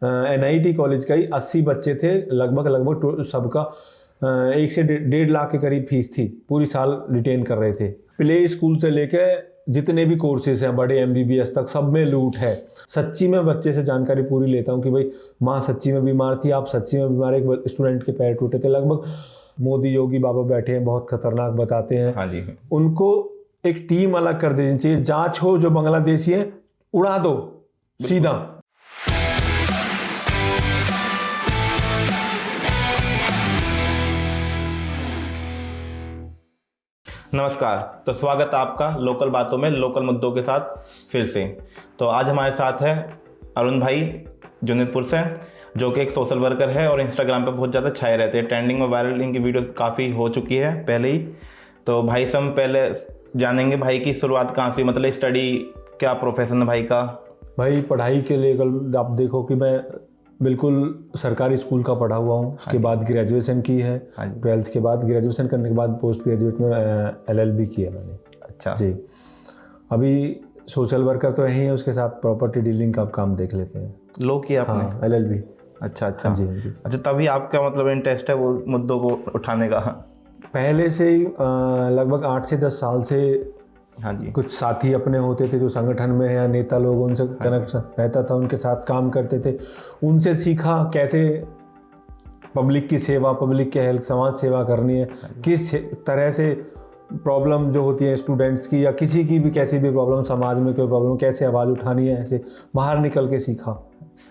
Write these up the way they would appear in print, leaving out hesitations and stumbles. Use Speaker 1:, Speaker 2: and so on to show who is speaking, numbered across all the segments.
Speaker 1: NIT college का ही 80 बच्चे थे, लगभग सबका 1 से 1.5 लाख के करीब फीस थी, पूरी साल रिटेन कर रहे थे। प्ले स्कूल से लेके जितने भी कोर्सेज हैं बड़े MBBS तक, सब में लूट है। सच्ची में बच्चे से जानकारी पूरी लेता हूँ कि भाई माँ सच्ची में बीमार थी, आप सच्ची में बीमार। एक स्टूडेंट के पैर टूटे थे। लगभग मोदी योगी बाबा बैठे हैं, बहुत खतरनाक बताते हैं।
Speaker 2: हाँ जी।
Speaker 1: उनको एक टीम अलग कर देनी चाहिए, जांच हो, जो बांग्लादेशी है उड़ा दो सीधा।
Speaker 2: नमस्कार, तो स्वागत है आपका लोकल बातों में लोकल मुद्दों के साथ फिर से। तो आज हमारे साथ है अरुण भाई जुनितपुर से, जो कि एक सोशल वर्कर है और इंस्टाग्राम पे बहुत ज़्यादा छाए रहते हैं। ट्रेंडिंग में वायरल इनकी वीडियो काफ़ी हो चुकी है पहले ही। तो भाई से हम पहले जानेंगे भाई की शुरुआत कहाँ से, मतलब स्टडी, क्या प्रोफेशन है भाई का? भाई
Speaker 1: पढ़ाई के लिए आप देखो कि मैं बिल्कुल सरकारी स्कूल का पढ़ा हुआ हूँ। उसके बाद ग्रेजुएशन की है, 12th के बाद। ग्रेजुएशन करने के बाद पोस्ट ग्रेजुएट में LLB किया मैंने।
Speaker 2: अच्छा
Speaker 1: जी। अभी सोशल वर्कर तो यही है, उसके साथ प्रॉपर्टी डीलिंग का काम देख लेते हैं।
Speaker 2: लो किया आपने?
Speaker 1: हाँ, LLB।
Speaker 2: अच्छा
Speaker 1: जी।
Speaker 2: अच्छा, तभी आपका मतलब इंटरेस्ट है वो मुद्दों को उठाने का?
Speaker 1: पहले से ही लगभग 8 से 10 साल से।
Speaker 2: हाँ जी।
Speaker 1: कुछ साथी अपने होते थे जो संगठन में या नेता लोग, उनसे कनेक्शन रहता था, उनके साथ काम करते थे। उनसे सीखा कैसे पब्लिक की सेवा, पब्लिक के हेल्प, समाज सेवा करनी है, किस तरह से प्रॉब्लम जो होती है स्टूडेंट्स की या किसी की भी, कैसी भी प्रॉब्लम, समाज में कोई प्रॉब्लम कैसे आवाज़ उठानी है, ऐसे बाहर निकल के सीखा।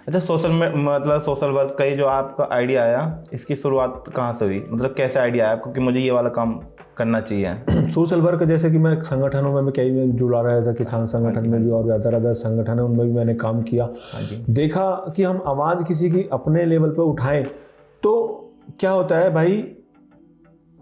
Speaker 2: अच्छा, सोशल वर्क का ही जो आपका आइडिया आया, इसकी शुरुआत कहाँ से हुई? मतलब कैसे आइडिया आया आपको कि मुझे ये वाला काम करना चाहिए?
Speaker 1: सोशल वर्क जैसे कि मैं संगठनों में कई में जुड़ा रहा था, किसान संगठन में भी और अदर संगठन है, उनमें भी मैंने काम किया। देखा कि हम आवाज़ किसी की अपने लेवल पे उठाएं तो क्या होता है भाई।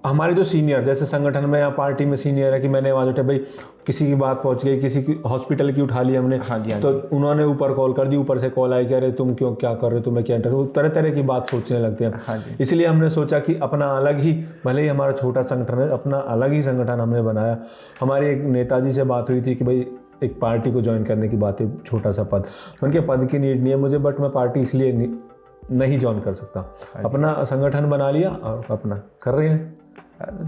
Speaker 1: हमारे जो सीनियर, जैसे संगठन में या पार्टी में सीनियर है कि मैंने आवाज़ उठाई, भाई किसी की बात पहुंच गई, किसी की हॉस्पिटल की उठा ली हमने।
Speaker 2: हाँ जी।
Speaker 1: तो उन्होंने ऊपर कॉल कर दी, ऊपर से कॉल आई कि अरे तुम क्यों, क्या कर रहे हो, तुम्हें क्या इंटरेस्ट, तरह तरह की बात सोचने लगते हैं।
Speaker 2: हाँ।
Speaker 1: इसलिए हमने सोचा कि अपना अलग ही, भले ही हमारा छोटा संगठन है, अपना अलग ही संगठन हमने बनाया। हमारी एक नेताजी से बात हुई थी कि भाई एक पार्टी को ज्वाइन करने की बात है, छोटा सा पद। उनके पद की नीड नहीं है मुझे, बट मैं पार्टी इसलिए नहीं ज्वाइन कर सकता। अपना संगठन बना लिया और अपना कर रहे हैं,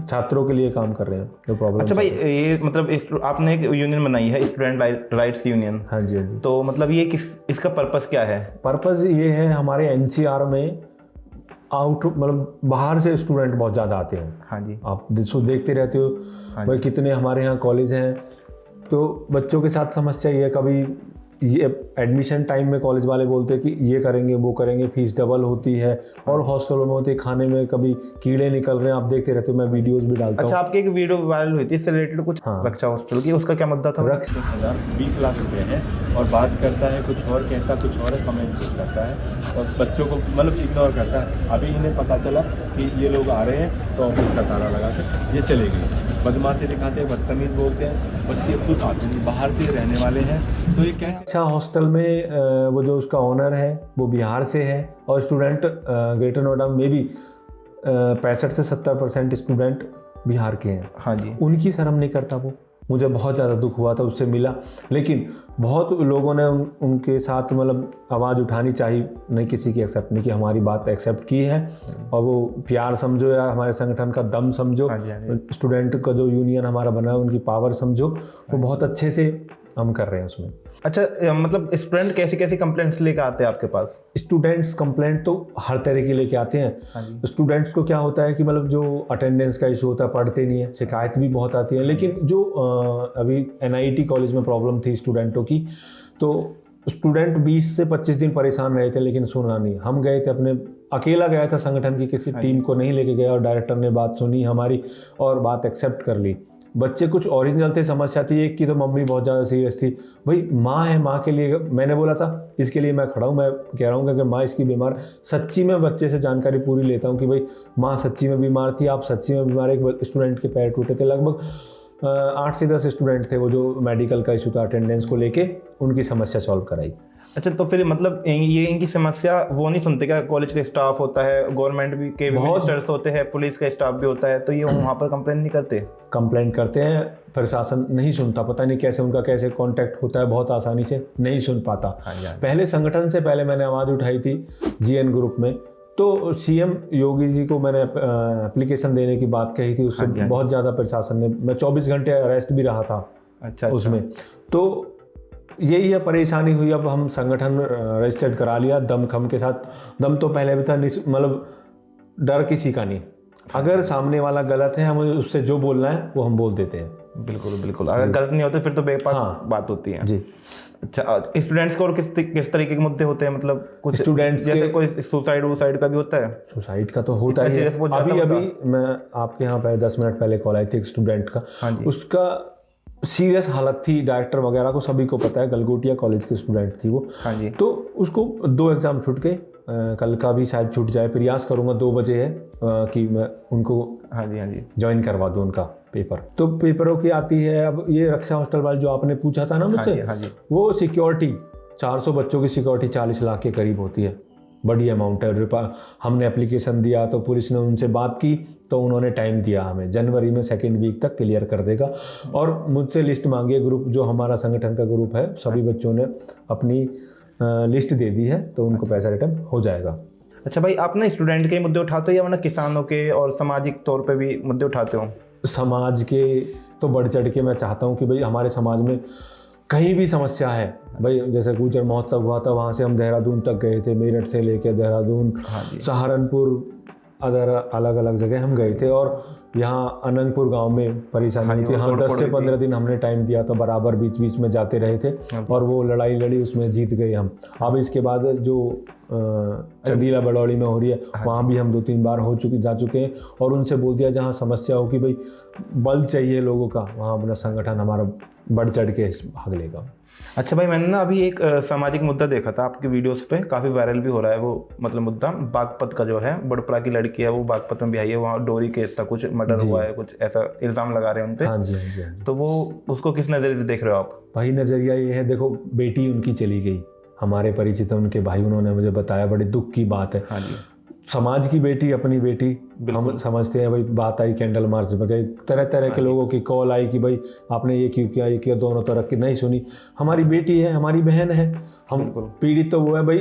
Speaker 1: छात्रों के लिए काम कर रहे हैं जो प्रॉब्लम।
Speaker 2: अच्छा भाई, ये मतलब आपने एक यूनियन बनाई है, स्टूडेंट राइट्स यूनियन।
Speaker 1: हाँ जी, हाँ जी।
Speaker 2: तो मतलब ये इसका पर्पस क्या है?
Speaker 1: पर्पस ये है, हमारे NCR में मतलब बाहर से स्टूडेंट बहुत ज़्यादा आते हैं।
Speaker 2: हाँ जी।
Speaker 1: आप देखते रहते हो भाई कितने हमारे यहाँ कॉलेज हैं। तो बच्चों के साथ समस्या ये है, कभी ये एडमिशन टाइम में कॉलेज वाले बोलते हैं कि ये करेंगे वो करेंगे, फीस डबल होती है, और हॉस्टलों में होती है, खाने में कभी कीड़े निकल रहे हैं, आप देखते रहते हो, मैं वीडियोस भी डालता हूँ।
Speaker 2: अच्छा, आपकी एक वीडियो वायरल हुई थी इससे रिलेटेड कुछ?
Speaker 1: हाँ।
Speaker 2: रक्षा हॉस्पिटल की, उसका क्या मुद्दा था?
Speaker 3: 20 लाख रुपए है और बात करता है कुछ और, कहता कुछ और, कमेंट करता है और बच्चों को मतलब इग्नोर करता है। अभी इन्हें पता चला कि ये लोग आ रहे हैं तो ऑफिस का ताला लगा कर ये चले गए। बदमाशी दिखाते हैं, बदतमीज बोलते हैं, बच्चे खुद आते हैं, बाहर से रहने वाले हैं। तो ये कैसे?
Speaker 1: अच्छा, हॉस्टल में वो जो उसका ओनर है वो बिहार से है, और स्टूडेंट ग्रेटर नोएडा में भी 65 से 70% स्टूडेंट बिहार के हैं।
Speaker 2: हाँ जी।
Speaker 1: उनकी शर्म नहीं करता वो। मुझे बहुत ज़्यादा दुख हुआ था, उससे मिला, लेकिन बहुत लोगों ने उनके साथ मतलब आवाज़ उठानी चाहिए, नहीं किसी की एक्सेप्ट नहीं की, हमारी बात एक्सेप्ट की है। और वो प्यार समझो या हमारे संगठन का दम समझो, स्टूडेंट का जो यूनियन हमारा बना है उनकी पावर समझो, वो बहुत अच्छे से हम कर रहे हैं उसमें।
Speaker 2: अच्छा, मतलब स्टूडेंट कैसी कैसी कंप्लेंट्स लेकर आते हैं आपके पास?
Speaker 1: स्टूडेंट्स कंप्लेंट तो हर तरह की लेके आते हैं। स्टूडेंट्स को क्या होता है कि मतलब जो अटेंडेंस का इशू होता है, पढ़ते नहीं है, शिकायत भी बहुत आती है। लेकिन जो अभी NIT कॉलेज में प्रॉब्लम थी स्टूडेंटों की, तो स्टूडेंट 20 से 25 दिन परेशान रहे थे, लेकिन सुना नहीं। हम गए थे, अपने अकेला गया था, संगठन की किसी टीम को नहीं लेके गया, और डायरेक्टर ने बात सुनी हमारी और बात एक्सेप्ट कर ली। बच्चे कुछ ओरिजिनल थे, समस्या थी। एक की तो मम्मी बहुत ज़्यादा सीरियस थी, भाई माँ है, माँ के लिए मैंने बोला था इसके लिए मैं खड़ा हूँ। मैं कह रहा हूँ कि माँ इसकी बीमार, सच्ची में बच्चे से जानकारी पूरी लेता हूँ कि भाई माँ सच्ची में बीमार थी, आप सच्ची में बीमार। एक स्टूडेंट के पैर टूटे थे, लगभग 8 से 10 स्टूडेंट थे वो, जो मेडिकल का इशू था अटेंडेंस को लेके, उनकी समस्या सॉल्व कराई।
Speaker 2: अच्छा, तो फिर मतलब ये इनकी समस्या वो नहीं सुनते क्या? कॉलेज का स्टाफ होता है, गवर्नमेंट भी के मिनिस्टर्स होते हैं, पुलिस का स्टाफ भी होता है, तो ये वहाँ पर कंप्लेन नहीं करते?
Speaker 1: कंप्लेंट करते हैं, प्रशासन नहीं सुनता, पता नहीं कैसे उनका कैसे कांटेक्ट होता है, बहुत आसानी से नहीं सुन पाता। पहले संगठन से पहले मैंने आवाज़ उठाई थी जीएन ग्रुप में, तो सीएम योगी जी को मैंने एप्लीकेशन देने की बात कही थी, उससे बहुत ज़्यादा प्रशासन ने, मैं 24 घंटे अरेस्ट भी रहा था।
Speaker 2: अच्छा।
Speaker 1: उसमें तो यही है परेशानी हुई। अब हम संगठन रजिस्टर्ड करा लिया दमखम के साथ। दम तो पहले भी था, मतलब डर किसी का नहीं, अगर सामने वाला गलत है हमें उससे जो बोलना है वो हम बोल देते हैं।
Speaker 2: बिल्कुल बिल्कुल, अगर गलत नहीं होते फिर तो बेपाक बात होती है जी। अच्छा, स्टूडेंट्स को और किस तरीके के मुद्दे होते हैं? मतलब कुछ
Speaker 1: स्टूडेंट्स
Speaker 2: जैसे कोई सुसाइड का भी होता है?
Speaker 1: सुसाइड का तो होता ही है। अभी मैं आपके यहाँ पे 10 मिनट पहले कॉल आई थी एक स्टूडेंट का, उसका सीरियस हालत थी, डायरेक्टर वगैरह को सभी को पता है, गलगोटिया कॉलेज के स्टूडेंट थी वो। तो उसको 2 एग्ज़ाम छूट गए, कल का भी शायद छूट जाए, प्रयास करूँगा 2 बजे है कि मैं उनको ज्वाइन करवा दूँ उनका पेपर। तो पेपरों की आती है। अब ये रक्षा हॉस्टल वाले जो आपने पूछा था ना मुझसे, वो सिक्योरिटी 400 बच्चों की सिक्योरिटी 40 लाख के करीब होती है, बड़ी अमाउंट है। हमने एप्लीकेशन दिया तो पुलिस ने उनसे बात की, तो उन्होंने टाइम दिया हमें, जनवरी में 2nd वीक तक क्लियर कर देगा। और मुझसे लिस्ट मांगी है, ग्रुप जो हमारा संगठन का ग्रुप है, सभी बच्चों ने अपनी लिस्ट दे दी है, तो उनको पैसा रिटर्न हो जाएगा।
Speaker 2: अच्छा भाई, आप ना स्टूडेंट के मुद्दे उठाते हो या वरना किसानों के और सामाजिक तौर पे भी मुद्दे उठाते हो?
Speaker 1: समाज के तो बढ़ चढ़ के मैं चाहता हूँ कि भाई हमारे समाज में कहीं भी समस्या है, भाई जैसे गुजर महोत्सव हुआ था, वहाँ से हम देहरादून तक गए थे, मेरठ से लेकर देहरादून, सहारनपुर, अदर अलग अलग जगह हम गए थे। और यहाँ अनंतपुर गांव में परेशानी हुई थी, हाँ 10 से 15 दिन हमने टाइम दिया था, बराबर बीच बीच में जाते रहे थे, और वो लड़ाई लड़ी, उसमें जीत गए हम। अब इसके बाद जो चंदीला बड़ौली में हो रही है, वहाँ भी हम 2-3 बार जा चुके हैं, और उनसे बोल दिया जहाँ समस्या हो कि भाई बल चाहिए लोगों का, वहाँ अपना संगठन हमारा बढ़ चढ़ के भाग लेगा।
Speaker 2: अच्छा भाई, मैंने ना अभी एक सामाजिक मुद्दा देखा था आपकी वीडियोस पे, काफ़ी वायरल भी हो रहा है वो, मतलब मुद्दा बागपत का जो है, बड़पुरा की लड़की है वो बागपत में भी आई है, वहाँ डोरी केस था, कुछ मर्डर हुआ है, कुछ ऐसा इल्ज़ाम लगा रहे हैं उन पे।
Speaker 1: हाँ जी।
Speaker 2: तो वो उसको किस नज़रिए से देख रहे हो आप?
Speaker 1: भाई नज़रिया ये है, देखो बेटी उनकी चली गई, हमारे परिचित उनके भाई, उन्होंने मुझे बताया, बड़ी दुख की बात है।
Speaker 2: हाँ जी।
Speaker 1: समाज की बेटी अपनी बेटी, हम समझते हैं भाई। बात आई कैंडल मार्च में गए, तरह तरह के लोगों की कॉल आई कि भाई आपने ये क्यों किया, ये किया, दोनों तरह की नहीं सुनी। हमारी बेटी है, हमारी बहन है, हम पीड़ित तो वो है भाई,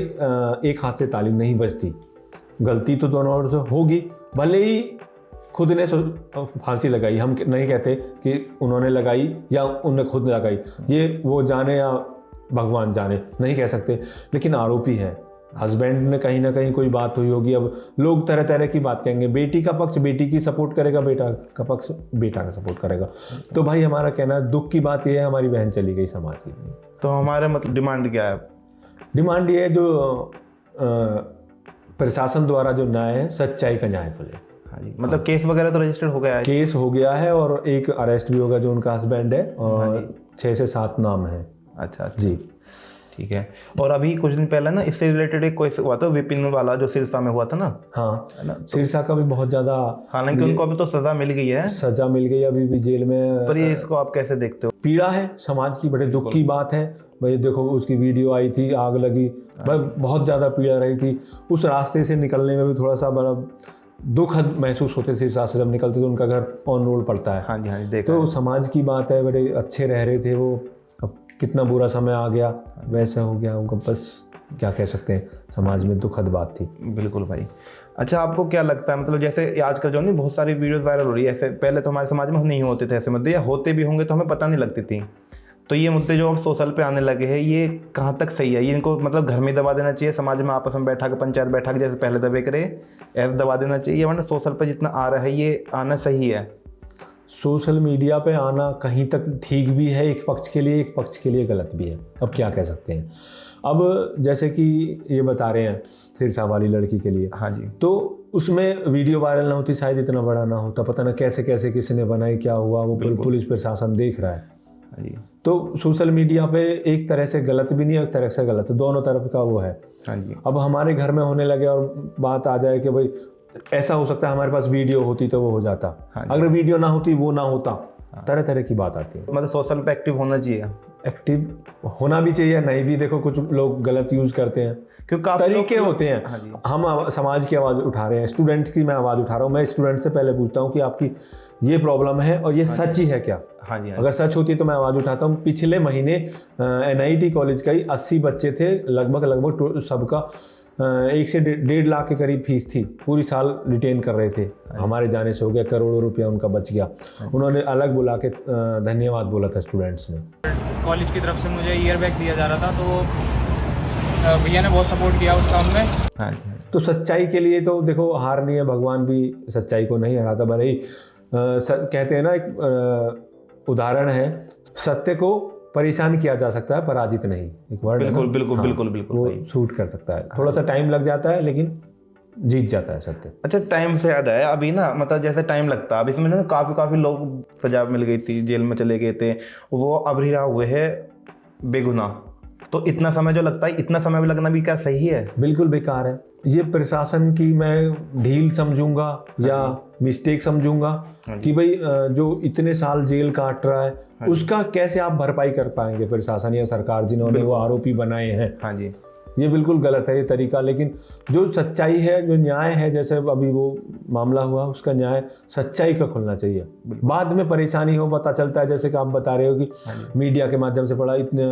Speaker 1: एक हाथ से ताली नहीं बजती, गलती तो दोनों ओर से होगी। भले ही खुद ने फांसी लगाई, हम नहीं कहते कि उन्होंने लगाई या उनने खुद लगाई, ये वो जाने या भगवान जाने, नहीं कह सकते, लेकिन आरोपी है। हस्बैंड ने कहीं ना कहीं कोई बात हुई होगी, अब लोग तरह तरह की बात कहेंगे। बेटी का पक्ष बेटी की सपोर्ट करेगा, बेटा का पक्ष बेटा का सपोर्ट करेगा। तो भाई हमारा कहना, दुख की बात यह है हमारी बहन चली गई समाज की।
Speaker 2: तो हमारा मतलब डिमांड क्या है?
Speaker 1: डिमांड ये है जो प्रशासन द्वारा जो न्याय है, सच्चाई का न्याय खोले।
Speaker 2: हाँ जी, मतलब केस वगैरह तो रजिस्टर्ड हो गया है?
Speaker 1: केस हो गया है, और एक अरेस्ट भी होगा जो उनका हस्बैंड है, और 6 से 7 नाम है।
Speaker 2: अच्छा जी, ठीक है। और अभी कुछ दिन पहले ना इससे रिलेटेड एक केस हुआ था, विपिन वाला, जो सिरसा में हुआ था ना?
Speaker 1: हाँ, सिरसा का भी बहुत ज़्यादा,
Speaker 2: हालांकि उनको अभी तो सज़ा मिल गई है,
Speaker 1: सज़ा मिल गई, अभी भी जेल में।
Speaker 2: पर ये इसको आप कैसे देखते हो?
Speaker 1: पीड़ा है समाज की, बड़े दुख की बात है भाई। देखो उसकी वीडियो आई थी, आग लगी भाई, बहुत ज़्यादा पीड़ा रही थी। उस रास्ते से निकलने में भी थोड़ा सा बड़ा दुखद महसूस होते थे, रास्ते जब निकलते तो उनका घर ऑन रोड पड़ता है।
Speaker 2: हाँ जी, हाँ जी, देखा।
Speaker 1: तो समाज की बात है, बड़े अच्छे रह रहे थे वो, अब कितना बुरा समय आ गया, वैसा हो गया उनको, बस क्या कह सकते हैं, समाज में दुखद बात थी।
Speaker 2: बिल्कुल भाई। अच्छा, आपको क्या लगता है, मतलब जैसे आजकल जो नहीं बहुत सारी वीडियोस वायरल हो रही है, ऐसे पहले तो हमारे समाज में नहीं होते थे ऐसे मुद्दे, या होते भी होंगे तो हमें पता नहीं लगती थी। तो ये मुद्दे जो अब सोशल पे आने लगे हैं, ये कहाँ तक सही है? ये इनको मतलब घर में दबा देना चाहिए, समाज में आपस में बैठा के, पंचायत बैठा के जैसे पहले दबे करे, ऐसे दबा देना चाहिए, वरना सोशल पे जितना आ रहा है ये आना सही है?
Speaker 1: सोशल मीडिया पे आना कहीं तक ठीक भी है, एक पक्ष के लिए, एक पक्ष के लिए गलत भी है। अब क्या कह सकते हैं। अब जैसे कि ये बता रहे हैं सिरसा वाली लड़की के लिए,
Speaker 2: हाँ जी,
Speaker 1: तो उसमें वीडियो वायरल ना होती, शायद इतना बड़ा ना होता, पता ना कैसे कैसे किसने बनाई, क्या हुआ, वो पुलिस प्रशासन देख रहा है।
Speaker 2: जी।
Speaker 1: तो सोशल मीडिया पे एक तरह से गलत भी नहीं है, एक तरह से गलत, दोनों तरफ का वो है।
Speaker 2: हाँ जी।
Speaker 1: अब हमारे घर में होने लगे और बात आ जाए कि भाई ऐसा हो सकता है, हमारे पास वीडियो होती तो वो हो जाता।
Speaker 2: हाँ,
Speaker 1: अगर वीडियो ना होती, वो ना होता, तरह तरह की बात आती है।
Speaker 2: मतलब सोशल पे एक्टिव होना चाहिए।
Speaker 1: एक्टिव होना भी चाहिए, नहीं भी। देखो कुछ लोग गलत यूज करते हैं,
Speaker 2: क्योंकि काफी
Speaker 1: तरीके
Speaker 2: लोग-
Speaker 1: होते हैं।
Speaker 2: हाँ जी।
Speaker 1: हम समाज की आवाज़ उठा रहे हैं, स्टूडेंट्स की मैं आवाज़ उठा रहा हूँ। मैं स्टूडेंट से पहले पूछता हूँ कि आपकी ये प्रॉब्लम है और ये सच ही है क्या।
Speaker 2: हाँ जी, हाँ
Speaker 1: अगर सच होती है तो मैं आवाज़ उठाता हूँ। पिछले महीने NIT कॉलेज का ही 80 बच्चे थे, लगभग सबका 1 से 1.5 लाख के करीब फीस थी, पूरी साल रिटेन कर रहे थे। हमारे जाने से हो गया, करोड़ों रुपया उनका बच गया। उन्होंने अलग बुला के धन्यवाद बोला था स्टूडेंट्स ने।
Speaker 4: कॉलेज की तरफ से मुझे ईयर बैग दिया जा रहा था, तो भैया ने बहुत सपोर्ट किया उस काम में।
Speaker 2: हाँ जी।
Speaker 1: तो सच्चाई के लिए तो देखो हार नहीं है, भगवान भी सच्चाई को नहीं हराता। भले ही कहते हैं ना, एक उदाहरण है, सत्य को परेशान किया जा सकता है, पराजित नहीं। एक वर्ड है ना?
Speaker 2: बिल्कुल बिल्कुल
Speaker 1: हाँ,
Speaker 2: बिल्कुल बिल्कुल
Speaker 1: वो
Speaker 2: भाई।
Speaker 1: सूट कर सकता है। थोड़ा सा टाइम लग जाता है लेकिन जीत जाता है सत्य।
Speaker 2: अच्छा, टाइम से याद है अभी ना, मतलब जैसे टाइम लगता है, अब इसमें ना काफ़ी लोग सजा मिल गई थी, जेल में चले गए थे, वो अब रिहा हुए हैं बेगुनाह। तो इतना समय जो लगता है, इतना समय भी लगना भी क्या सही है?
Speaker 1: बिल्कुल बेकार है। ये प्रशासन की मैं ढील समझूंगा या मिस्टेक समझूंगा कि भाई जो इतने साल जेल काट रहा है उसका कैसे आप भरपाई कर पाएंगे, प्रशासन या सरकार जिन्होंने वो आरोपी बनाए हैं।
Speaker 2: हाँ जी।
Speaker 1: ये बिल्कुल गलत है ये तरीका। लेकिन जो सच्चाई है, जो न्याय है, जैसे अभी वो मामला हुआ, उसका न्याय सच्चाई का खुलना चाहिए। बाद में परेशानी हो, पता चलता है, जैसे कि आप बता रहे हो कि मीडिया के माध्यम से पढ़ा, इतने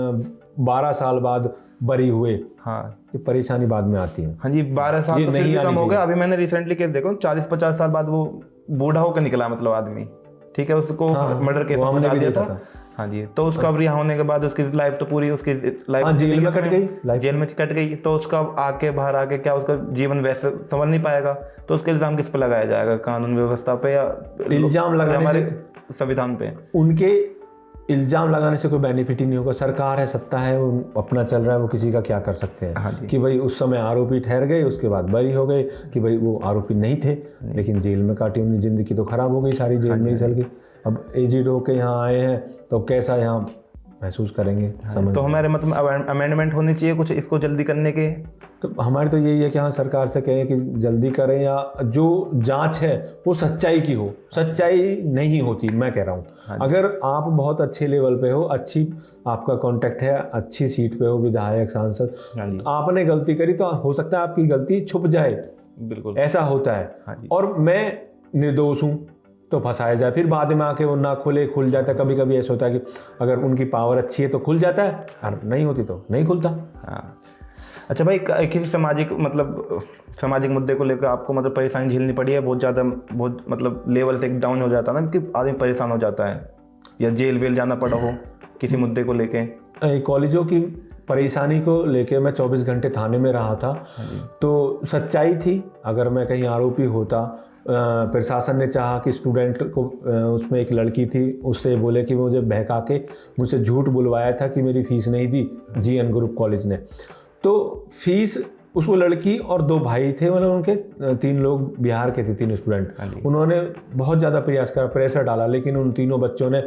Speaker 1: 12 साल बाद बरी हुए।
Speaker 2: हाँ,
Speaker 1: ये परेशानी बाद में आती है।
Speaker 2: हाँ जी, 12 साल
Speaker 1: ये
Speaker 2: तो फिर
Speaker 1: नहीं
Speaker 2: भी
Speaker 1: आनी
Speaker 2: कम हो गया।
Speaker 1: चाहिए।
Speaker 2: अभी मैंने रिसेंटली केस देखो, 40-50 साल बाद वो बूढ़ा होकर निकला, मतलब आदमी, ठीक है, उसको
Speaker 1: हाँ,
Speaker 2: मर्डर केस
Speaker 1: वो
Speaker 2: में
Speaker 1: हमने
Speaker 2: फंसा
Speaker 1: भी
Speaker 2: दिया
Speaker 1: देखा
Speaker 2: था।
Speaker 1: था।
Speaker 2: हाँ जी, तो उसका अब रिहा होने के बाद उसकी लाइफ तो पूरी, उसकी लाइफ
Speaker 1: हाँ, जेल में कट गई, लाइफ
Speaker 2: जेल में कट गई। तो उसका आके बाहर आके क्या उसका जीवन वैसे संभल नहीं पाएगा, तो उसका इल्जाम किस पे लगाया जाएगा? कानून व्यवस्था पे या
Speaker 1: इल्जाम लगाने
Speaker 2: हमारे
Speaker 1: से
Speaker 2: संविधान पे?
Speaker 1: उनके इल्जाम लगाने से कोई बेनिफिट ही नहीं होगा। सरकार है, सत्ता है, वो अपना चल रहा है, वो किसी का क्या कर सकते
Speaker 2: हाँ
Speaker 1: हैं
Speaker 2: जी।
Speaker 1: कि भाई उस समय आरोपी ठहर गए, उसके बाद बरी हो गए कि भाई वो आरोपी नहीं थे, लेकिन जेल में काटी, उनकी ज़िंदगी तो ख़राब हो गई, सारी जेल में ही चल गई। अब एजिड होके यहाँ आए हैं तो कैसा यहाँ महसूस करेंगे, समझ।
Speaker 2: तो हमारे मतलब अमेंडमेंट होनी चाहिए कुछ इसको जल्दी करने के।
Speaker 1: तो हमारी तो यही है कि हाँ, सरकार से कहें कि जल्दी करें, या जो जांच है वो सच्चाई की हो। सच्चाई नहीं होती, मैं कह रहा हूँ। अगर आप बहुत अच्छे लेवल पे हो, अच्छी आपका कांटेक्ट है, अच्छी सीट पे हो, विधायक, सांसद,
Speaker 2: हाँ जी।
Speaker 1: आपने गलती करी तो हो सकता है आपकी गलती छुप जाए,
Speaker 2: बिल्कुल
Speaker 1: ऐसा होता
Speaker 2: हाँ
Speaker 1: है।
Speaker 2: जी।
Speaker 1: और मैं निर्दोष हूँ तो फंसाया जाए, फिर बाद में आके वो ना खुल जाता है। कभी कभी ऐसा होता है कि अगर उनकी पावर अच्छी है तो खुल जाता है, और नहीं होती तो नहीं खुलता।
Speaker 2: हाँ। अच्छा भाई, एक ही सामाजिक मुद्दे को लेकर आपको मतलब परेशानी झेलनी पड़ी है बहुत ज़्यादा, बहुत मतलब लेवल से एक डाउन हो जाता है ना, कि आदमी परेशान हो जाता है, या जेल वेल जाना पड़ा हो किसी मुद्दे को लेके?
Speaker 1: कॉलेजों की परेशानी को लेके मैं 24 घंटे थाने में रहा था। तो सच्चाई थी, अगर मैं कहीं आरोपी होता, प्रशासन ने चाहा कि स्टूडेंट को, उसमें एक लड़की थी, उससे बोले कि मुझे बहका के मुझसे झूठ बुलवाया था कि मेरी फ़ीस नहीं दी GN ग्रुप कॉलेज ने। तो फीस उसको लड़की और 2 भाई थे, मतलब उनके 3 लोग बिहार के थे, 3 स्टूडेंट। उन्होंने बहुत ज़्यादा प्रयास करा, प्रेशर डाला, लेकिन उन तीनों बच्चों ने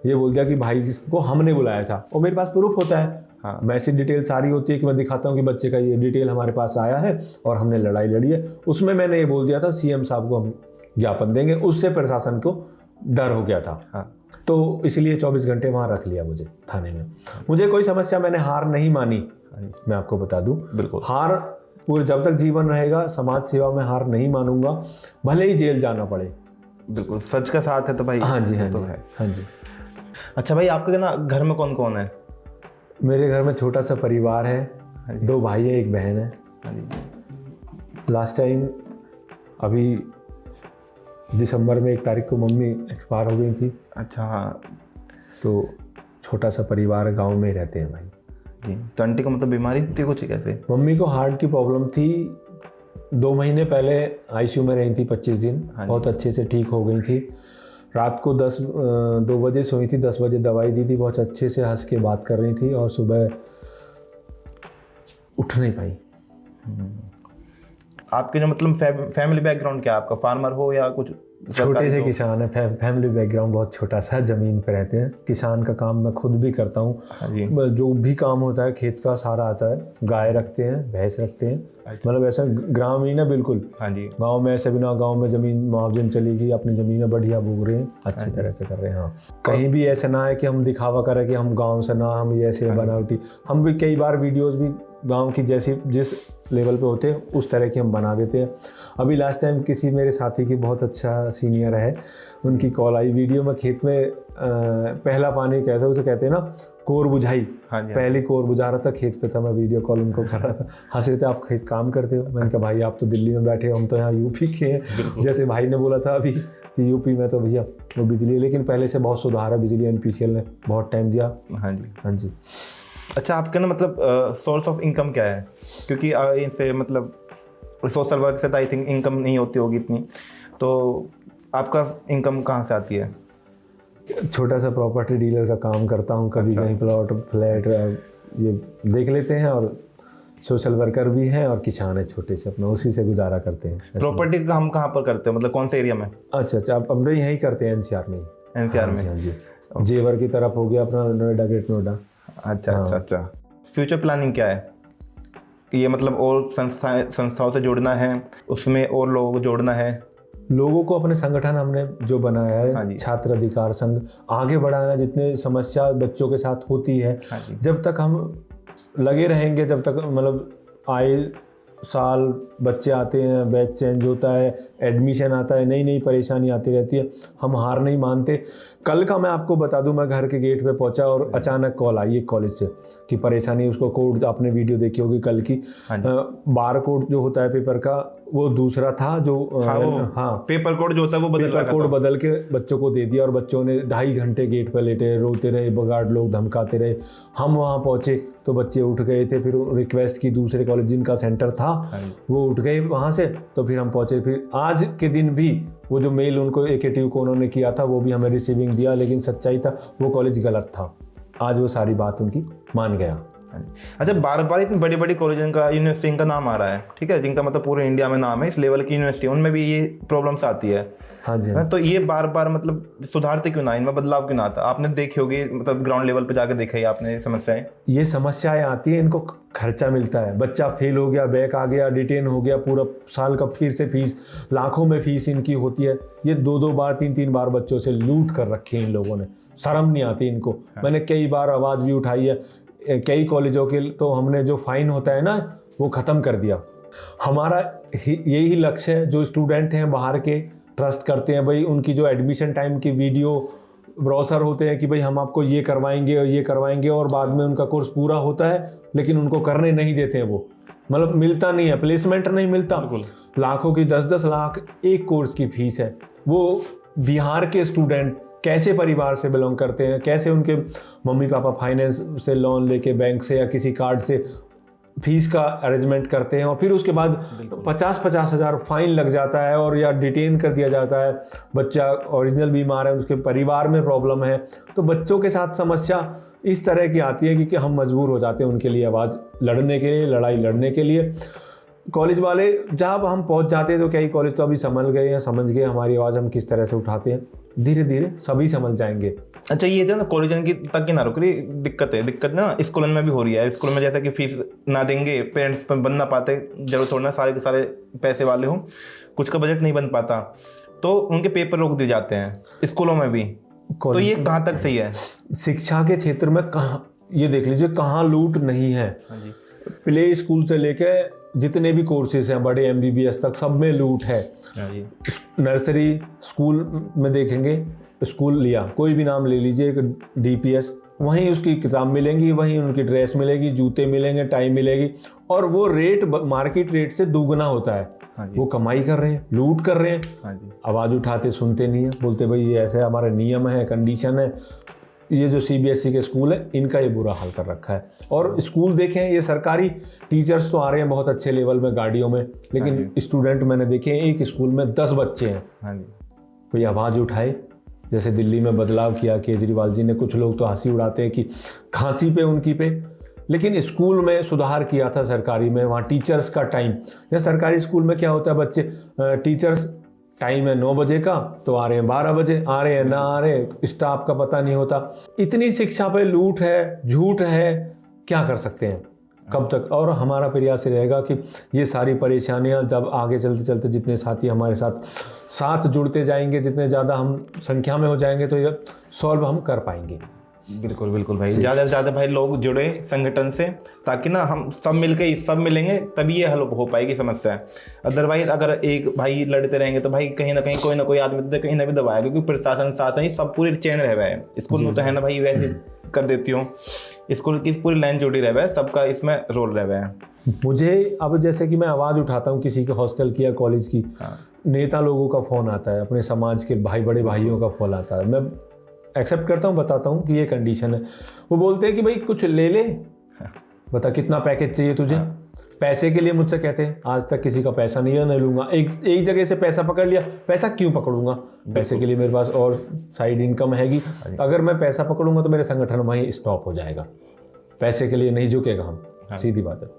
Speaker 1: ये बोल दिया कि भाई को हमने बुलाया था। और मेरे पास प्रूफ होता है।
Speaker 2: हाँ।
Speaker 1: वैसी डिटेल सारी होती है कि मैं दिखाता हूँ कि बच्चे का ये डिटेल हमारे पास आया है और हमने लड़ाई लड़ी है। उसमें मैंने ये बोल दिया था CM साहब को हम ज्ञापन देंगे, उससे प्रशासन को डर हो गया था।
Speaker 2: हाँ।
Speaker 1: तो इसलिए 24 घंटे वहाँ रख लिया मुझे थाने में। मुझे कोई समस्या, मैंने हार नहीं मानी, मैं आपको बता दूं।
Speaker 2: बिल्कुल।
Speaker 1: हार पूरे जब तक जीवन रहेगा, समाज सेवा में हार नहीं मानूंगा, भले ही जेल जाना पड़े।
Speaker 2: बिल्कुल, सच का साथ है तो भाई।
Speaker 1: हाँ जी, हाँ
Speaker 2: तो
Speaker 1: जी,
Speaker 2: है।
Speaker 1: हाँ जी।
Speaker 2: अच्छा भाई, आपके ना घर में कौन कौन है?
Speaker 1: मेरे घर में छोटा सा परिवार है, 2 भाई है, 1 बहन है।
Speaker 2: हाँ जी।
Speaker 1: लास्ट टाइम अभी दिसंबर में 1 तारीख को मम्मी एक्सपायर हो गई थी।
Speaker 2: अच्छा, हाँ।
Speaker 1: तो छोटा सा परिवार, गांव में ही रहते हैं भाई
Speaker 2: जी। तो आंटी को मतलब बीमारी थी कुछ कैसे?
Speaker 1: मम्मी को हार्ट की प्रॉब्लम थी, 2 महीने पहले ICU में रही थी 25 दिन। बहुत अच्छे से ठीक हो गई थी। रात को 2 बजे सोई थी, 10 बजे दवाई दी थी, बहुत अच्छे से हंस के बात कर रही थी, और सुबह उठ नहीं पाई।
Speaker 2: आपके जो मतलब फैमिली बैकग्राउंड क्या है आपका? फार्मर हो या कुछ
Speaker 1: छोटे से
Speaker 2: तो-
Speaker 1: किसान है, फैमिली बैकग्राउंड बहुत छोटा सा, ज़मीन पे रहते हैं। किसान का काम मैं खुद भी करता हूँ।
Speaker 2: हाँ जी।
Speaker 1: जो भी काम होता है खेत का सारा आता है। गाय रखते हैं, भैंस रखते हैं, मतलब ऐसा ग्रामीण है बिल्कुल।
Speaker 2: हाँ जी।
Speaker 1: गांव में ऐसे भी ना, गांव में ज़मीन मुआवजे चली गई, अपनी ज़मीनें बढ़िया बो रहे हैं, अच्छी तरह से कर रहे हैं। हाँ, कहीं भी ऐसा ना है कि हम दिखावा करें कि हम गाँव से ना, हम ये ऐसे बनावटी। हम भी कई बार वीडियोज़ भी गांव की जैसी जिस लेवल पे होते हैं उस तरह की हम बना देते हैं। अभी लास्ट टाइम किसी मेरे साथी की बहुत अच्छा सीनियर है, उनकी कॉल आई, वीडियो में खेत में पहला पानी कैसे उसे कहते हैं ना, कोर बुझाई।
Speaker 2: हाँ जी।
Speaker 1: पहली कोर बुझा रहा था, खेत पे था, मैं वीडियो कॉल उनको कर रहा था। हंस रहे थे, आप खेत काम करते हो? मैंने कहा भाई आप तो दिल्ली में बैठे हो, हम तो यहाँ यूपी के हैं। जैसे भाई ने बोला था अभी कि यूपी में तो भैया वो बिजली है, लेकिन पहले से बहुत सुधार है बिजली। NPCL ने बहुत टाइम दिया।
Speaker 2: हाँ जी।
Speaker 1: हाँ जी।
Speaker 2: अच्छा, आपका ना मतलब सोर्स ऑफ इनकम क्या है? क्योंकि इनसे मतलब सोशल वर्क से तो आई थिंक इनकम नहीं होती होगी इतनी, तो आपका इनकम कहाँ से आती है?
Speaker 1: छोटा सा प्रॉपर्टी डीलर का काम करता हूँ, कभी कहीं प्लॉट फ्लैट ये देख लेते हैं, और सोशल वर्कर भी हैं और किसान है छोटे से, अपना उसी से गुजारा करते हैं।
Speaker 2: प्रॉपर्टी का हम कहाँ पर करते हो, मतलब कौन से एरिया में?
Speaker 1: अच्छा, आप हम यहीं करते हैं, NCR में।
Speaker 2: NCR में?
Speaker 1: हाँ जी। जेवर की तरफ हो गया अपना, नोएडा, ग्रेट नोएडा।
Speaker 2: अच्छा। फ्यूचर प्लानिंग क्या है कि ये मतलब और संस्थाओं से जुड़ना है, उसमें और लोगों को जोड़ना है?
Speaker 1: लोगों को अपने संगठन हमने जो बनाया
Speaker 2: हाँ
Speaker 1: है,
Speaker 2: जी।
Speaker 1: छात्र अधिकार संघ, आगे बढ़ाना। जितने समस्या बच्चों के साथ होती है,
Speaker 2: हाँ जी।
Speaker 1: जब तक हम लगे रहेंगे, जब तक मतलब आए साल बच्चे आते हैं, बैच चेंज होता है, एडमिशन आता है, नई नई परेशानी आती रहती है, हम हार नहीं मानते। कल का मैं आपको बता दूं, मैं घर के गेट पे पहुंचा और अचानक कॉल आई एक कॉलेज से कि परेशानी, उसको कोड आपने वीडियो देखी होगी कल की, बार कोड जो होता है पेपर का वो दूसरा था, जो
Speaker 2: पेपर कोड जो होता है वो
Speaker 1: पेपर कोड बदल के बच्चों को दे दिया, और बच्चों ने 2.5 घंटे गेट पर लेटे, रोते रहे, गार्ड लोग धमकाते रहे। हम वहाँ पहुँचे तो बच्चे उठ गए थे, फिर रिक्वेस्ट की दूसरे कॉलेज जिनका सेंटर था वो उठ गए वहाँ से, तो फिर हम पहुँचे। फिर आज के दिन भी वो जो मेल उनको AKTU को उन्होंने किया था वो भी हमें रिसीविंग दिया, लेकिन सच्चाई था वो कॉलेज गलत था। आज वो सारी बात उनकी मान गया।
Speaker 2: अच्छा, बार बार इतनी बड़ी बड़ी कॉलेज का, यूनिवर्सिटी का नाम आ रहा है, ठीक है, जिनका मतलब पूरे इंडिया में नाम है, इस लेवल की यूनिवर्सिटी, उनमें भी ये प्रॉब्लम्स आती है।
Speaker 1: हाँ जी।
Speaker 2: तो ये बार बार मतलब सुधारते क्यों ना, इनमें बदलाव क्यों ना आता? आपने देखी होगी, मतलब ग्राउंड लेवल पे जाके देखा ही आपने समस्याएं। ये
Speaker 1: समस्याएं आती हैं, इनको खर्चा मिलता है, बच्चा फेल हो गया, बैक आ गया, डिटेन हो गया, पूरा साल का फिर से फीस, लाखों में फीस इनकी होती है। ये 2-2 बार 3-3 बार बच्चों से लूट कर रखी है इन लोगों ने, शर्म नहीं आती इनको। मैंने कई बार आवाज़ भी उठाई है, कई कॉलेजों के तो हमने जो फाइन होता है ना वो ख़त्म कर दिया। हमारा यही लक्ष्य है, जो स्टूडेंट हैं बाहर के ट्रस्ट करते हैं भाई, उनकी जो एडमिशन टाइम की वीडियो ब्राउज़र होते हैं कि भाई हम आपको ये करवाएंगे और ये करवाएंगे, और बाद में उनका कोर्स पूरा होता है लेकिन उनको करने नहीं देते हैं, वो मतलब मिलता नहीं है, प्लेसमेंट नहीं मिलता। लाखों की 10-10 लाख एक कोर्स की फीस है। वो बिहार के स्टूडेंट कैसे परिवार से बिलोंग करते हैं, कैसे उनके मम्मी पापा फाइनेंस से लोन लेके बैंक से या किसी कार्ड से फीस का अरेंजमेंट करते हैं, और फिर उसके बाद 50-50 हज़ार फाइन लग जाता है, और या डिटेन कर दिया जाता है। बच्चा ओरिजिनल बीमार है, उसके परिवार में प्रॉब्लम है, तो बच्चों के साथ समस्या इस तरह की आती है कि हम मजबूर हो जाते हैं उनके लिए आवाज़ लड़ने के लिए, लड़ाई लड़ने के लिए। कॉलेज वाले जब हम पहुंच जाते हैं तो कई कॉलेज तो अभी समझ गए हैं, समझ गए हमारी आवाज़ हम किस तरह से उठाते हैं। धीरे धीरे सभी समझ जाएंगे।
Speaker 2: अच्छा, ये जो ना कॉलेज की तक की ना रुक रही दिक्कत ना स्कूल में भी हो रही है। स्कूल में जैसे कि फीस ना देंगे, पेरेंट्स पर बन ना पाते, जरूर थोड़ा ना सारे के सारे पैसे वाले हों, कुछ का बजट नहीं बन पाता, तो उनके पेपर रोक दिए जाते हैं स्कूलों में भी। तो ये कहाँ तक सही है?
Speaker 1: शिक्षा के क्षेत्र में कहाँ, ये देख लीजिए कहाँ लूट नहीं है। प्ले स्कूल से लेके जितने भी कोर्सेज हैं बड़े MBBS तक, सब में लूट है। नर्सरी स्कूल में देखेंगे, स्कूल लिया कोई भी नाम ले लीजिए, एक DPS, वहीं उसकी किताब मिलेंगी, वहीं उनकी ड्रेस मिलेगी, जूते मिलेंगे, टाई मिलेगी, और वो रेट मार्केट रेट से दुगना होता है। वो कमाई कर रहे हैं, लूट कर रहे हैं। आवाज़ उठाते सुनते नहीं है, बोलते भाई ये ऐसे हमारे नियम है, कंडीशन है। ये जो CBSE के स्कूल है इनका ये बुरा हाल कर रखा है। और स्कूल देखें, ये सरकारी टीचर्स तो आ रहे हैं बहुत अच्छे लेवल में गाड़ियों में, लेकिन स्टूडेंट मैंने देखे हैं, एक स्कूल में 10 बच्चे हैं। कोई आवाज़ उठाए, जैसे दिल्ली में बदलाव किया केजरीवाल जी ने, कुछ लोग तो हंसी उड़ाते हैं कि खांसी पे उनकी पे, लेकिन स्कूल में सुधार किया था सरकारी में। वहाँ टीचर्स का टाइम, या सरकारी स्कूल में क्या होता है, बच्चे टीचर्स टाइम है 9 बजे का तो आ रहे हैं 12 बजे, आ रहे हैं ना आ रहे, स्टाफ का पता नहीं होता। इतनी शिक्षा पे लूट है, झूठ है, क्या कर सकते हैं कब तक। और हमारा प्रयास रहेगा कि ये सारी परेशानियां जब आगे चलते चलते जितने साथी हमारे साथ जुड़ते जाएंगे, जितने ज़्यादा हम संख्या में हो जाएंगे तो ये सॉल्व हम कर पाएंगे।
Speaker 2: बिल्कुल बिल्कुल भाई, ज़्यादा से ज़्यादा भाई लोग जुड़े संगठन से, ताकि ना हम सब मिलेंगे तभी ये हल हो पाएगी समस्या। अदरवाइज अगर एक भाई लड़ते रहेंगे तो भाई कहीं ना कोई आदमी तो कहीं ना भी दबाएगा, क्योंकि प्रशासन शासन ही सब पूरी चेन रह हुआ है। स्कूल में तो है ना भाई, वैसे कर देती हूँ, स्कूल की पूरी लाइन जुड़ी रह हुआ है, सबका इसमें रोल रह हुआ है।
Speaker 1: मुझे अब जैसे कि मैं आवाज़ उठाता हूँ किसी के हॉस्टल की या कॉलेज की, नेता लोगों का फ़ोन आता है, अपने समाज के बड़े भाइयों का फ़ोन आता है, मैं एक्सेप्ट करता हूँ, बताता हूँ कि ये कंडीशन है। वो बोलते हैं कि भाई कुछ ले बता कितना पैकेज चाहिए तुझे। पैसे के लिए मुझसे कहते हैं, आज तक किसी का पैसा नहीं है, नहीं लूँगा। एक जगह से पैसा पकड़ लिया, पैसा क्यों पकड़ूंगा, पैसे के लिए मेरे पास और साइड इनकम हैगी। अगर मैं पैसा पकड़ूंगा तो मेरे संगठन वहीं स्टॉप हो जाएगा, पैसे के लिए नहीं झुकेगा हम, सीधी बात है।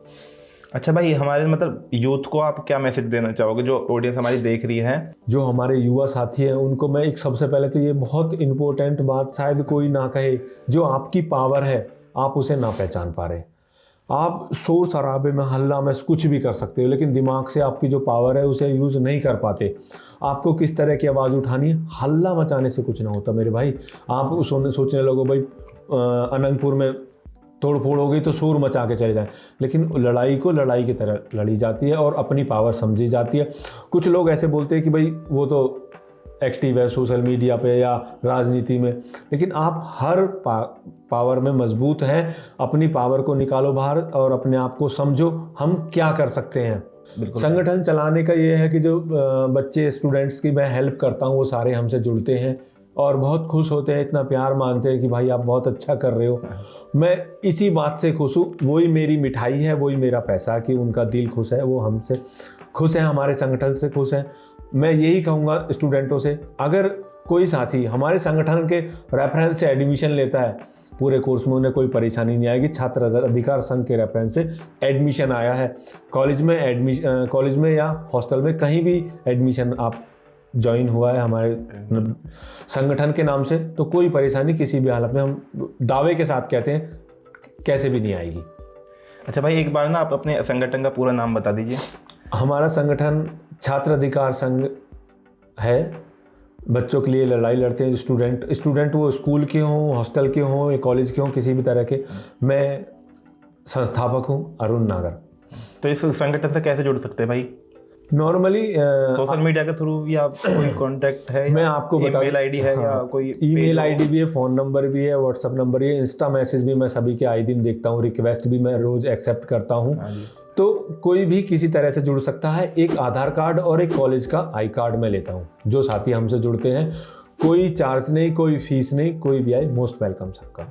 Speaker 2: अच्छा भाई, हमारे मतलब यूथ को आप क्या मैसेज देना चाहोगे, जो ऑडियंस हमारी देख रही है?
Speaker 1: जो हमारे युवा साथी हैं उनको मैं एक सबसे पहले तो ये बहुत इम्पोर्टेंट बात शायद कोई ना कहे, जो आपकी पावर है आप उसे ना पहचान पा रहे। आप शोर शराबे में, हल्ला में कुछ भी कर सकते हो, लेकिन दिमाग से आपकी जो पावर है उसे यूज़ नहीं कर पाते। आपको किस तरह की आवाज़ उठानी है, हल्ला मचाने से कुछ ना होता मेरे भाई। आप सोचने लगो भाई अनंतपुर में तोड़ फोड़ हो गई तो शोर मचा के चले जाएं, लेकिन लड़ाई को लड़ाई की तरह लड़ी जाती है और अपनी पावर समझी जाती है। कुछ लोग ऐसे बोलते हैं कि भाई वो तो एक्टिव है सोशल मीडिया पे या राजनीति में, लेकिन आप हर पावर में मजबूत हैं। अपनी पावर को निकालो बाहर और अपने आप को समझो हम क्या कर सकते हैं। संगठन चलाने का ये है कि जो बच्चे स्टूडेंट्स की मैं हेल्प करता हूँ वो सारे हमसे जुड़ते हैं और बहुत खुश होते हैं, इतना प्यार मानते हैं कि भाई आप बहुत अच्छा कर रहे हो। मैं इसी बात से खुश हूँ, वही मेरी मिठाई है, वही मेरा पैसा कि उनका दिल खुश है, वो हमसे खुश है, हमारे संगठन से खुश है। मैं यही कहूँगा स्टूडेंटों से, अगर कोई साथी हमारे संगठन के रेफरेंस से एडमिशन लेता है, पूरे कोर्स में उन्हें कोई परेशानी नहीं आएगी। छात्र अधिकार संघ के रेफरेंस से एडमिशन आया है, कॉलेज में या हॉस्टल में कहीं भी एडमिशन आप ज्वाइन हुआ है हमारे संगठन के नाम से, तो कोई परेशानी किसी भी हालत में, हम दावे के साथ कहते हैं, कैसे भी नहीं आएगी।
Speaker 2: अच्छा भाई, एक बार ना आप अपने संगठन का पूरा नाम बता दीजिए।
Speaker 1: हमारा संगठन छात्र अधिकार संघ है, बच्चों के लिए लड़ाई लड़ते हैं। स्टूडेंट वो स्कूल के हों, हॉस्टल के हों या कॉलेज के हों, किसी भी तरह के। मैं संस्थापक हूँ अरुण नागर।
Speaker 2: तो इस संगठन से कैसे जुड़ सकते हैं भाई?
Speaker 1: नॉर्मली
Speaker 2: सोशल मीडिया के थ्रू या कोई कांटेक्ट है?
Speaker 1: मैं आपको बता,
Speaker 2: ईमेल आईडी है या कोई
Speaker 1: ईमेल आईडी भी है, फ़ोन नंबर भी है, व्हाट्सअप नंबर भी है, इंस्टा मैसेज भी मैं सभी के आए दिन देखता हूँ, रिक्वेस्ट भी मैं रोज़ एक्सेप्ट करता हूँ। तो कोई भी किसी तरह से जुड़ सकता है। एक आधार कार्ड और एक कॉलेज का आई कार्ड मैं लेता हूँ। जो साथी हमसे जुड़ते हैं, कोई चार्ज नहीं, कोई फीस नहीं, कोई भी आए, मोस्ट वेलकम सबका।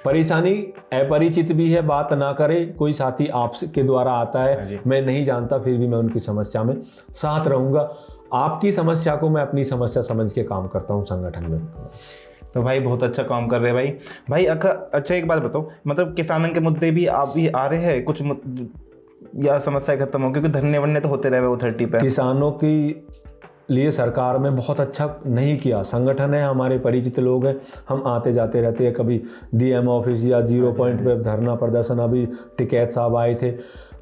Speaker 1: परेशानी अपरिचित भी है, बात ना करे, कोई साथी आपके द्वारा आता है, मैं नहीं जानता, फिर भी मैं उनकी समस्या में साथ रहूँगा। आपकी समस्या को मैं अपनी समस्या समझ के काम करता हूँ संगठन में।
Speaker 2: तो भाई बहुत अच्छा काम कर रहे हैं भाई। अच्छा एक बात बताओ, मतलब किसानों के मुद्दे भी आप भी आ रहे हैं कुछ या समस्या खत्म हो? क्योंकि धरने वरने तो होते रहे वो 30 पे। किसानों
Speaker 1: की लिए सरकार में बहुत अच्छा नहीं किया। संगठन है, हमारे परिचित लोग हैं, हम आते जाते रहते हैं, कभी डीएम ऑफिस या 0 पॉइंट पे धरना प्रदर्शन, अभी टिकैत साहब आए थे।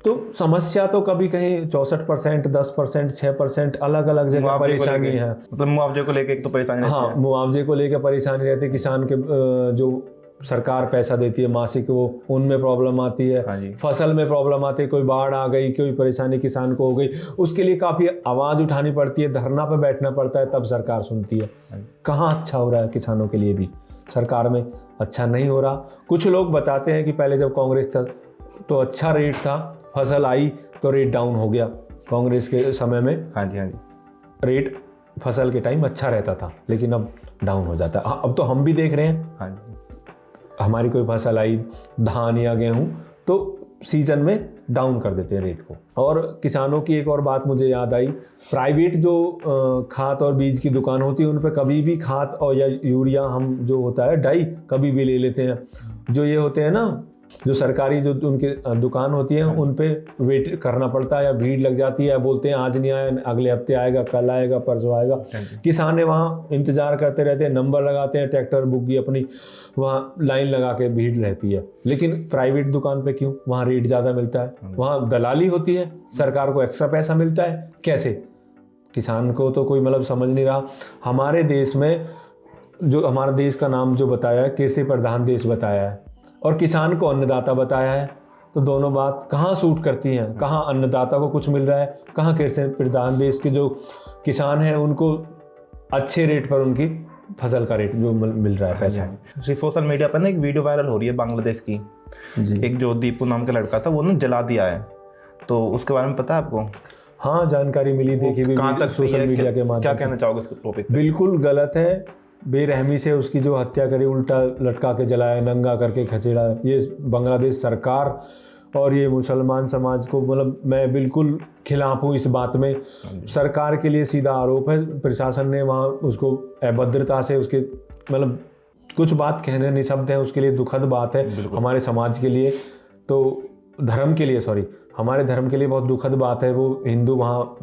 Speaker 1: तो समस्या तो कभी कहीं 64%, 10%, 6%, अलग अलग जगह परेशानी है।
Speaker 2: मतलब मुआवजे को लेके एक तो परेशानी रहती है।
Speaker 1: हाँ, मुआवजे को लेकर परेशानी रहती है। किसान के जो सरकार पैसा देती है मासिक, वो उनमें प्रॉब्लम आती है। फसल में प्रॉब्लम आती है, कोई बाढ़ आ गई, कोई परेशानी किसान को हो गई, उसके लिए काफ़ी आवाज़ उठानी पड़ती है, धरना पे बैठना पड़ता है, तब सरकार सुनती है। कहाँ अच्छा हो रहा है किसानों के लिए भी, सरकार में अच्छा नहीं हो रहा। कुछ लोग बताते हैं कि पहले जब कांग्रेस था तो अच्छा रेट था, फसल आई तो रेट डाउन हो गया। कांग्रेस के समय में रेट फसल के टाइम अच्छा रहता था, लेकिन अब डाउन हो जाता है। अब तो हम भी देख रहे हैं, हमारी कोई फसल आई, धान या गेहूं, तो सीजन में डाउन कर देते हैं रेट को। और किसानों की एक और बात मुझे याद आई, प्राइवेट जो खाद और बीज की दुकान होती है, उन पर कभी भी खाद और या यूरिया, हम जो होता है डाई, कभी भी ले लेते हैं। जो ये होते हैं ना जो सरकारी जो उनके दुकान होती है उन पे वेट करना पड़ता है या भीड़ लग जाती है, बोलते हैं आज नहीं आया, अगले हफ्ते आएगा, कल आएगा, परसों आएगा। किसान वहाँ इंतजार करते रहते हैं, नंबर लगाते हैं, ट्रैक्टर बुग्गी अपनी वहाँ लाइन लगा के भीड़ रहती है। लेकिन प्राइवेट दुकान पे क्यों? वहाँ रेट ज़्यादा मिलता है, वहाँ दलाली होती है, सरकार को एक्स्ट्रा पैसा मिलता है। कैसे? किसान को तो कोई मतलब समझ नहीं रहा। हमारे देश में जो हमारा देश का नाम जो बताया है, कृषि प्रधान देश बताया है और किसान को अन्नदाता बताया है, तो दोनों बात कहाँ सूट करती हैं? कहाँ अन्नदाता को कुछ मिल रहा है, कहाँ कृषि प्रधान देश के जो किसान हैं उनको अच्छे रेट पर उनकी फसल का रेट जो मिल रहा है पैसा।
Speaker 2: सोशल मीडिया पर ना एक वीडियो वायरल हो रही है बांग्लादेश की
Speaker 1: जी।
Speaker 2: एक जो दीपू नाम का लड़का था वो ना जला दिया है, तो उसके बारे में पता है आपको?
Speaker 1: हाँ, जानकारी मिली, देखी भी
Speaker 2: कहाँ तक
Speaker 1: सोशल मीडिया के माध्यम।
Speaker 2: क्या कहना चाहोगे इस टॉपिक?
Speaker 1: बिल्कुल गलत है, बेरहमी से उसकी जो हत्या करी, उल्टा लटका के जलाया, नंगा करके खसेड़ा। ये बांग्लादेश सरकार और ये मुसलमान समाज को मतलब मैं बिल्कुल खिलाफ हूँ इस बात में। सरकार के लिए सीधा आरोप है, प्रशासन ने वहाँ उसको अभद्रता से उसके मतलब कुछ बात कहने निःशब्द है, उसके लिए दुखद बात है हमारे समाज के लिए, तो धर्म के लिए, सॉरी, हमारे धर्म के लिए बहुत दुखद बात है। वो हिंदू वहाँ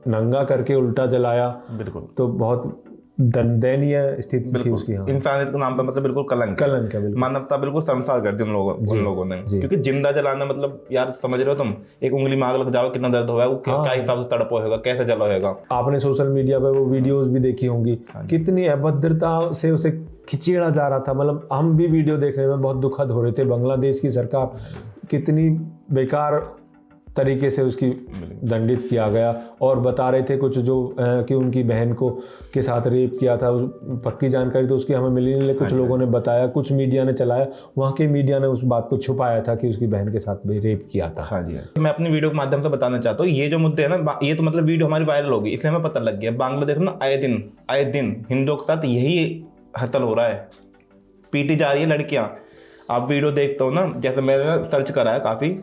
Speaker 1: नंगा करके उल्टा जलाया, बिल्कुल, तो बहुत दयनीय स्थिति थी उसकी। हाँ,
Speaker 2: इंसानियत के नाम पे मतलब बिल्कुल कलंक है, बिल्कुल मानवता बिल्कुल शर्मसार कर दी उन लोगों ने, क्योंकि जिंदा जलाना मतलब यार समझ रहे हो तुम, एक उंगली में आग लग जाओ कितना दर्द होगा, क्या हिसाब से तड़प होगा, कैसे जला होगा।
Speaker 1: आपने सोशल मीडिया पे वो वीडियोस भी देखी होंगी, कितनी अभद्रता से उसे खिचेड़ा जा रहा था। मतलब हम भी वीडियो देखने में बहुत दुखद हो रहे थे। बांग्लादेश की सरकार कितनी बेकार तरीके से उसकी दंडित किया गया, और बता रहे थे कुछ जो कि उनकी बहन को के साथ रेप किया था। पक्की जानकारी तो उसकी हमें मिली नहीं, लेकिन कुछ लोगों ने बताया, कुछ मीडिया ने चलाया, वहाँ के मीडिया ने उस बात को छुपाया था कि उसकी बहन के साथ भी रेप किया था।
Speaker 2: हाँ जी, मैं अपनी वीडियो के माध्यम से बताना चाहता हूँ, ये जो मुद्दे है ना, ये तो मतलब वीडियो हमारी वायरल होगी इसलिए हमें पता लग गया। बांग्लादेश में आए दिन हिंदुओं के साथ यही हसल हो रहा है, पीटी जा रही है लड़कियाँ। आप वीडियो देखते हो ना, जैसे मैंने सर्च करा है, काफ़ी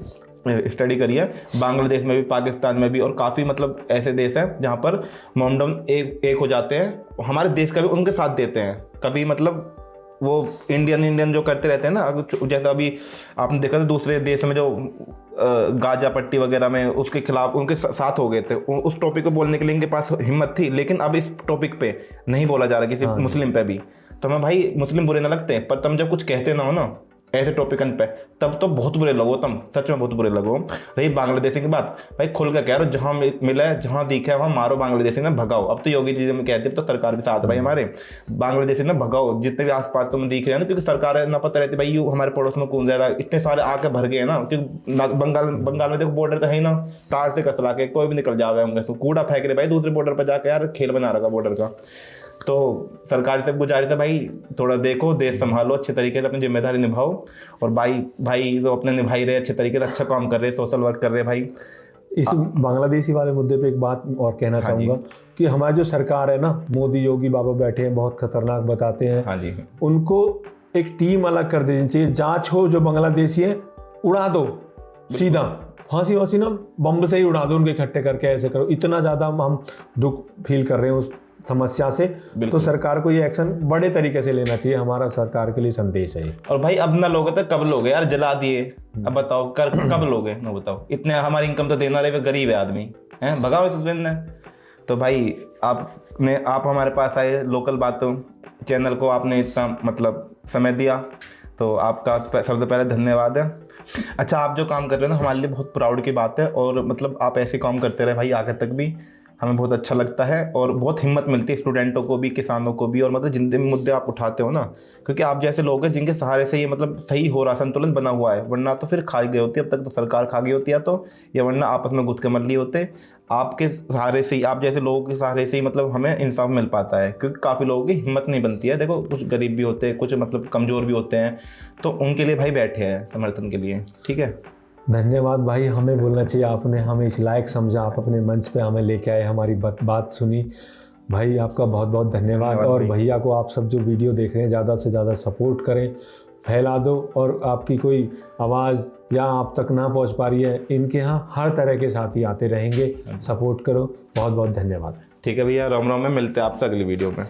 Speaker 2: स्टडी करी है, बांग्लादेश में भी, पाकिस्तान में भी, और काफ़ी मतलब ऐसे देश हैं जहाँ पर मोमडम एक हो जाते हैं, हमारे देश का भी उनके साथ देते हैं। कभी मतलब वो इंडियन जो करते रहते हैं ना, जैसे अभी आपने देखा था दूसरे देश में जो गाजा पट्टी वगैरह में उसके खिलाफ उनके साथ हो गए थे, उस टॉपिक को बोलने के लिए इनके पास हिम्मत थी, लेकिन अब इस टॉपिक पे नहीं बोला जा रहा किसी मुस्लिम पे भी। तो हमें भाई मुस्लिम बुरे ना लगते, पर तुम जब कुछ कहते ना हो ना ऐसे टॉपिकन पे, तब तो बहुत बुरे लगो तुम, सच में बहुत बुरे लगो। रही बांग्लादेशी की बात, भाई खुल के कह रहे हो, जहाँ मिला है, जहाँ दिखा है वहाँ मारो, बांग्लादेशी ना भगाओ। अब तो योगी जी में कहते हैं, तो सरकार भी साथ भाई हमारे, बांग्लादेशी ना भगाओ जितने भी आसपास तुम दिख रहे हैं ना, क्योंकि सरकार ना पता रहती भाई यू हमारे पड़ोस में कौन जा रहा है, इतने सारे आके भर गए ना, क्योंकि बंगाल में देखो बॉर्डर तो है ना, तार से कसला के कोई भी निकल जावे होंगे, तो कूड़ा फेंक रहे भाई दूसरे बॉर्डर पर जाकर, यार खेल बना रखा बॉर्डर का। तो सरकार से गुजारिश है भाई, थोड़ा देखो, देश संभालो, अच्छे तरीके से अपनी जिम्मेदारी निभाओ, और भाई जो अपने निभाई रहे अच्छे तरीके से, अच्छा काम कर रहे, सोशल वर्क कर रहे भाई।
Speaker 1: इस बांग्लादेशी वाले मुद्दे पे एक बात और कहना चाहूँगा कि हमारी जो सरकार है ना, मोदी योगी बाबा बैठे हैं, बहुत खतरनाक बताते हैं।
Speaker 2: हाँ जी,
Speaker 1: उनको एक टीम अलग कर देनी चाहिए, जांच हो, जो बांग्लादेशी है उड़ा दो सीधा, फांसी वासी ना बम से ही उड़ा दो उनके, इकट्ठे करके ऐसे करो। इतना ज़्यादा हम दुख फील कर रहे हैं उस समस्या से, तो सरकार को ये एक्शन बड़े तरीके से लेना चाहिए, हमारा सरकार के लिए संदेश है।
Speaker 2: और भाई अब ना लोगे तो कब लोगे यार, जला दिए, अब बताओ कब लोगे ना, बताओ। इतने हमारी इनकम तो देना रहे, गरीब है आदमी है, भगाओ इस ने। तो भाई आप हमारे पास आए, लोकल बातों चैनल को आपने इतना मतलब समय दिया, तो आपका सबसे पहले धन्यवाद है। अच्छा, आप जो काम कर रहे हो ना, हमारे लिए बहुत प्राउड की बात है, और मतलब आप ऐसे काम करते रहे भाई आगे तक भी, हमें बहुत अच्छा लगता है, और बहुत हिम्मत मिलती है स्टूडेंटों को भी, किसानों को भी, और मतलब जितने मुद्दे आप उठाते हो ना, क्योंकि आप जैसे लोग हैं जिनके सहारे से ये मतलब सही हो रहा, संतुलन बना हुआ है, वरना तो फिर खा गई होती, अब तक तो सरकार खा गई होती है, तो या वरना आपस में गुट के मर लिए होते। आपके सहारे से ही, आप जैसे लोगों के सहारे से ही मतलब हमें इंसाफ मिल पाता है, क्योंकि काफ़ी लोगों की हिम्मत नहीं बनती है। देखो, कुछ गरीब भी होते हैं, कुछ मतलब कमज़ोर भी होते हैं, तो उनके लिए भाई बैठे हैं समर्थन के लिए। ठीक है,
Speaker 1: धन्यवाद भाई, हमें बोलना चाहिए, आपने हमें इस लायक समझा, आप अपने मंच पे हमें लेके आए, हमारी बात सुनी भाई, आपका बहुत बहुत धन्यवाद। और भैया को आप सब जो वीडियो देख रहे हैं, ज़्यादा से ज़्यादा सपोर्ट करें, फैला दो, और आपकी कोई आवाज़ या आप तक ना पहुंच पा रही है, इनके यहाँ हर तरह के साथी आते रहेंगे, सपोर्ट करो। बहुत बहुत धन्यवाद।
Speaker 2: ठीक है भैया, राम राम में मिलते हैं आपसे अगली वीडियो में।